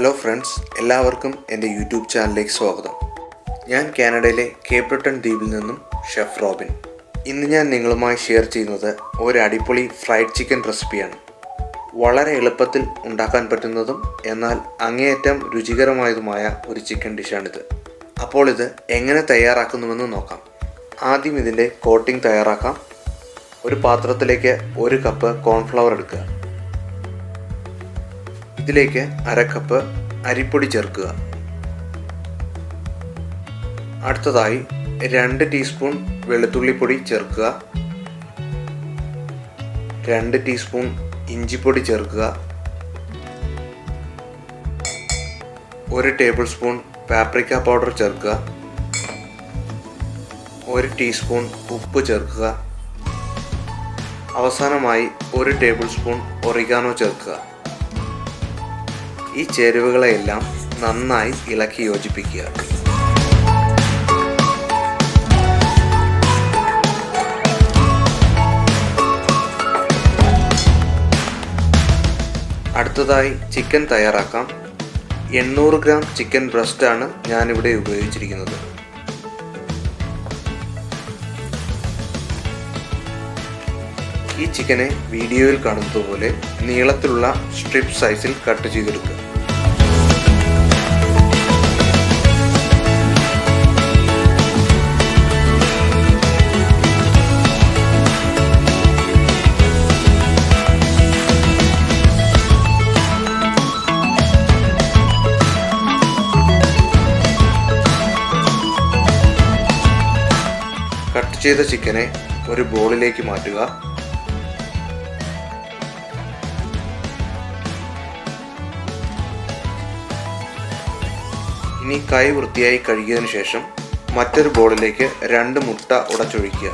Hello friends, എല്ലാവർക്കും എൻ്റെ YouTube ചാനലിലേക്ക് സ്വാഗതം. ഞാൻ കാനഡയിലെ കേപ്പ് ബ്രിട്ടൻ ദ്വീപിൽ നിന്നും ഷെഫ് റോബിൻ. ഇന്ന് ഞാൻ നിങ്ങളുമായി ഷെയർ ചെയ്യുന്നത് ഒരു അടിപൊളി ഫ്രൈഡ് ചിക്കൻ റെസിപ്പിയാണ്. വളരെ എളുപ്പത്തിൽ ഉണ്ടാക്കാൻ പറ്റുന്നതും എന്നാൽ അങ്ങേയറ്റം രുചികരമായതുമായ ഒരു ചിക്കൻ ഡിഷാണിത്. അപ്പോൾ ഇത് എങ്ങനെ തയ്യാറാക്കുന്നുവെന്ന് നോക്കാം. ആദ്യം ഇതിൻ്റെ കോട്ടിംഗ് തയ്യാറാക്കാം. ഒരു പാത്രത്തിലേക്ക് 1 കപ്പ് കോൺഫ്ലവർ എടുക്കുക. ഇതിലേക്ക് 1/2 കപ്പ് അരിപ്പൊടി ചേർക്കുക. അടുത്തതായി 2 ടീസ്പൂൺ വെളുത്തുള്ളിപ്പൊടി ചേർക്കുക. 2 ടീസ്പൂൺ ഇഞ്ചിപ്പൊടി ചേർക്കുക. 1 ടേബിൾ സ്പൂൺ പാപ്രിക്ക പൗഡർ ചേർക്കുക. 1 ടീസ്പൂൺ ഉപ്പ് ചേർക്കുക. അവസാനമായി 1 ടേബിൾ സ്പൂൺ ഒറിഗാനോ ചേർക്കുക. ഈ ചേരുവകളെല്ലാം നന്നായി ഇളക്കി യോജിപ്പിക്കുക. അടുത്തതായി ചിക്കൻ തയ്യാറാക്കാം. 800 ഗ്രാം ചിക്കൻ ബ്രസ്റ്റാണ് ഞാനിവിടെ ഉപയോഗിച്ചിരിക്കുന്നത്. ഈ ചിക്കനെ വീഡിയോയിൽ കാണുന്നത് പോലെ നീളത്തിലുള്ള സ്ട്രിപ്പ് സൈസിൽ കട്ട് ചെയ്തെടുക്കുക. കട്ട് ചെയ്ത ചിക്കനെ ഒരു ബോളിലേക്ക് മാറ്റുക. ഇനി കൈ വൃത്തിയായി കഴുകിയതിനു ശേഷം മറ്റൊരു ബോളിലേക്ക് 2 മുട്ട ഉടച്ചൊഴിക്കുക.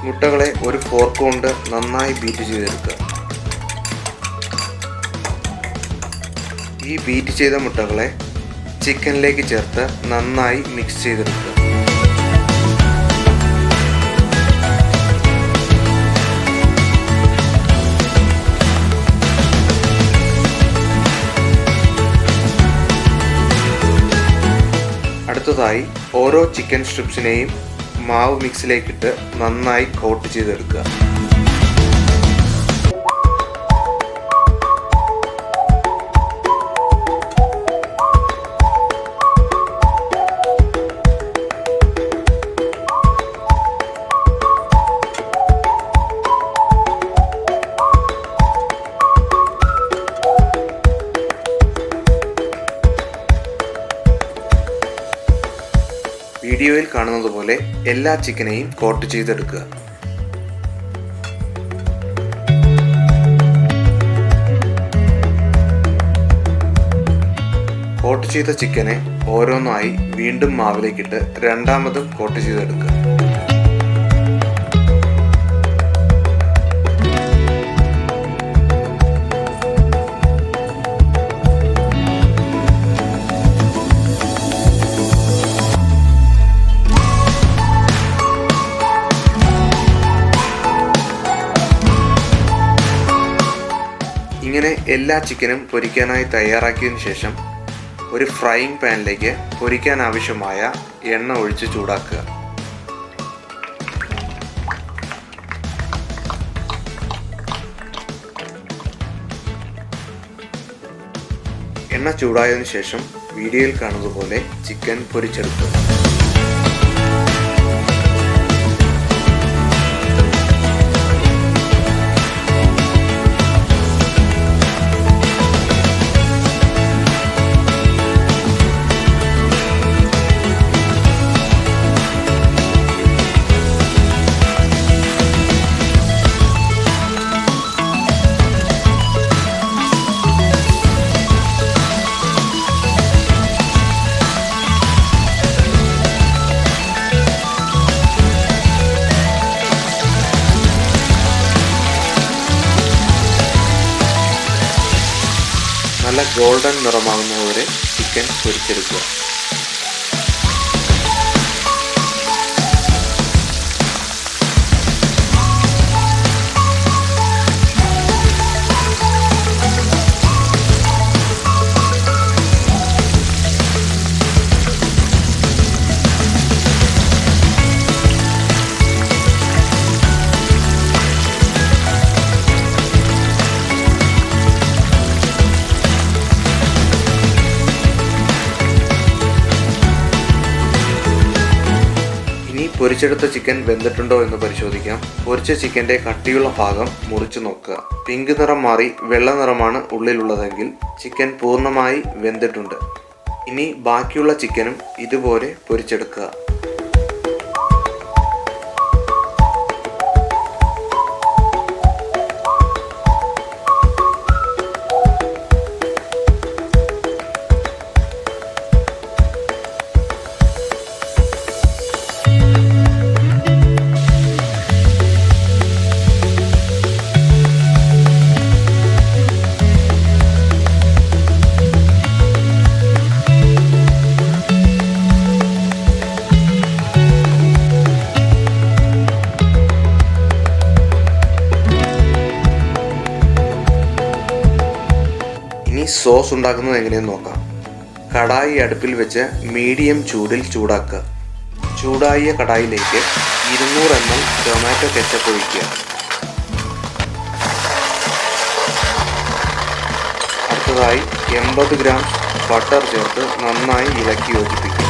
മുട്ടകളെ ഒരു ഫോർക്ക് കൊണ്ട് നന്നായി ബീറ്റ് ചെയ്തെടുക്കുക. ഈ ബീറ്റ് ചെയ്ത മുട്ടകളെ ചിക്കനിലേക്ക് ചേർത്ത് നന്നായി മിക്സ് ചെയ്തെടുക്കുക. അടുത്തതായി ഓരോ ചിക്കൻ സ്ട്രിപ്സിനെയും മാവ് മിക്സിലേക്കിട്ട് നന്നായി കോട്ട് ചെയ്തെടുക്കുക. വീഡിയോയിൽ കാണുന്നത് പോലെ എല്ലാ ചിക്കനെയും കോട്ട് ചെയ്തെടുക്കുക. കോട്ട് ചെയ്ത ചിക്കനെ ഓരോന്നായി വീണ്ടും മാവിലേക്കിട്ട് രണ്ടാമതും കോട്ട് ചെയ്തെടുക്കുക. ഇങ്ങനെ എല്ലാ ചിക്കനും പൊരിക്കാനായി തയ്യാറാക്കിയതിനു ശേഷം ഒരു ഫ്രൈയിങ് പാനിലേക്ക് പൊരിക്കാൻ ആവശ്യമായ എണ്ണ ഒഴിച്ച് ചൂടാക്കുക. എണ്ണ ചൂടായതിനു ശേഷം വീഡിയോയിൽ കാണുന്നത് പോലെ ചിക്കൻ പൊരിച്ചെടുക്കുക. നല്ല ഗോൾഡൻ നിറമാകുന്നതുവരെ ചിക്കൻ പൊരിച്ചെടുക്കുക. പൊരിച്ചെടുത്ത ചിക്കൻ വെന്തിട്ടുണ്ടോ എന്ന് പരിശോധിക്കാം. പൊരിച്ച ചിക്കൻ്റെ കട്ടിയുള്ള ഭാഗം മുറിച്ചു നോക്കുക. പിങ്ക് നിറം മാറി വെള്ള നിറമാണ് ഉള്ളിലുള്ളതെങ്കിൽ ചിക്കൻ പൂർണ്ണമായി വെന്തിട്ടുണ്ട്. ഇനി ബാക്കിയുള്ള ചിക്കനും ഇതുപോലെ പൊരിച്ചെടുക്കുക. ഇനി സോസ് ഉണ്ടാക്കുന്നത് എങ്ങനെയെന്ന് നോക്കാം. കടായി അടുപ്പിൽ വെച്ച് മീഡിയം ചൂടിൽ ചൂടാക്കുക. ചൂടായ കടായിലേക്ക് 200 ml ടൊമാറ്റോ കെച്ചപ്പ് ഒഴിക്കുക. അടുത്തതായി 80 ഗ്രാം ബട്ടർ ചേർത്ത് നന്നായി ഇളക്കി യോജിപ്പിക്കുക.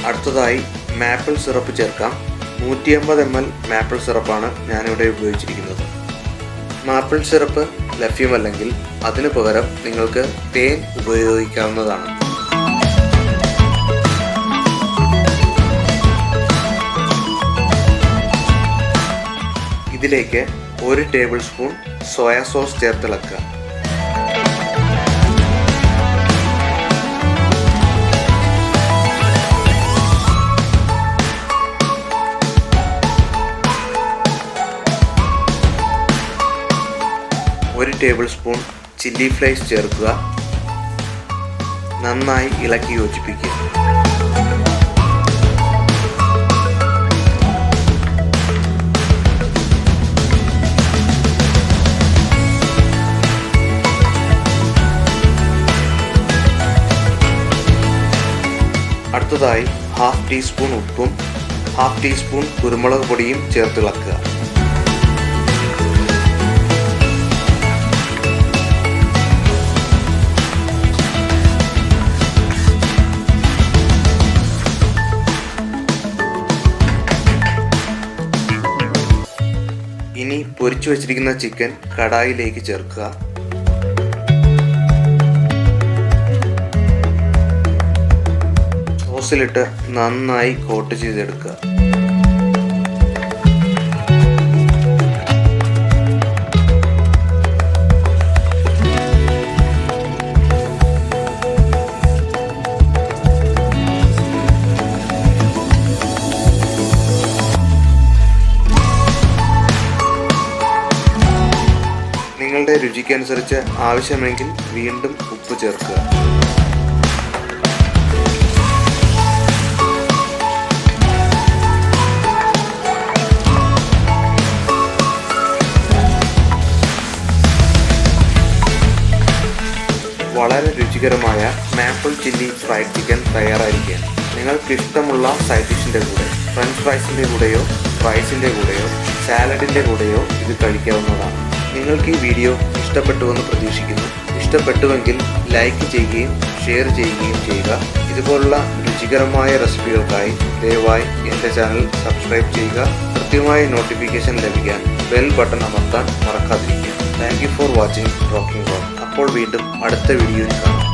അടുത്തതായി മാപ്പിൾ സിറപ്പ് ചേർക്കാം. 150 ml മാപ്പിൾ സിറപ്പാണ് ഞാനിവിടെ ഉപയോഗിച്ചിരിക്കുന്നത്. മാപ്പിൾ സിറപ്പ് ലഭ്യമല്ലെങ്കിൽ അതിനു പകരം നിങ്ങൾക്ക് തേൻ ഉപയോഗിക്കാവുന്നതാണ്. ഇതിലേക്ക് 1 ടേബിൾ സ്പൂൺ സോയാ സോസ് ചേർത്തിളക്കുക. ഒരു ടേബിൾ സ്പൂൺ ചില്ലി ഫ്ലേക്സ് ചേർക്കുക. നന്നായി ഇളക്കി യോജിപ്പിക്കുക. അടുത്തതായി 1/2 ടീസ്പൂൺ ഉപ്പും 1/2 ടീസ്പൂൺ കുരുമുളക് പൊടിയും ചേർത്തിളക്കുക. ഇനി പൊരിച്ചു വച്ചിരിക്കുന്ന ചിക്കൻ കടായിലേക്ക് ചേർക്കുക. സോസിലിട്ട് നന്നായി കോട്ട് ചെയ്തെടുക്കുക. നിങ്ങളുടെ രുചിക്കനുസരിച്ച് ആവശ്യമെങ്കിൽ വീണ്ടും ഉപ്പ് ചേർക്കുക. വളരെ രുചികരമായ മാപ്പിൾ ചില്ലി ഫ്രൈഡ് ചിക്കൻ തയ്യാറായിരിക്കുകയാണ്. നിങ്ങൾക്ക് ഇഷ്ടമുള്ള സൈഡ് ഡിഷിൻ്റെ കൂടെ, ഫ്രഞ്ച് ഫ്രൈസിൻ്റെ കൂടെയോ റൈസിൻ്റെ കൂടെയോ സാലഡിൻ്റെ കൂടെയോ ഇത് കഴിക്കാവുന്നതാണ്. നിങ്ങൾക്ക് ഈ വീഡിയോ ഇഷ്ടപ്പെട്ടുവെന്ന് പ്രതീക്ഷിക്കുന്നു. ഇഷ്ടപ്പെട്ടുവെങ്കിൽ ലൈക്ക് ചെയ്യുകയും ഷെയർ ചെയ്യുകയും ചെയ്യുക. ഇതുപോലുള്ള രുചികരമായ റെസിപ്പികൾക്കായി ദയവായി എൻ്റെ ചാനൽ സബ്സ്ക്രൈബ് ചെയ്യുക. കൃത്യമായ നോട്ടിഫിക്കേഷൻ ലഭിക്കാൻ ബെൽ ബട്ടൺ അമർത്താൻ മറക്കാതിരിക്കുക. Thank you for watching rocking rock. അപ്പോൾ വീണ്ടും അടുത്ത വീഡിയോയിൽ കാണാം.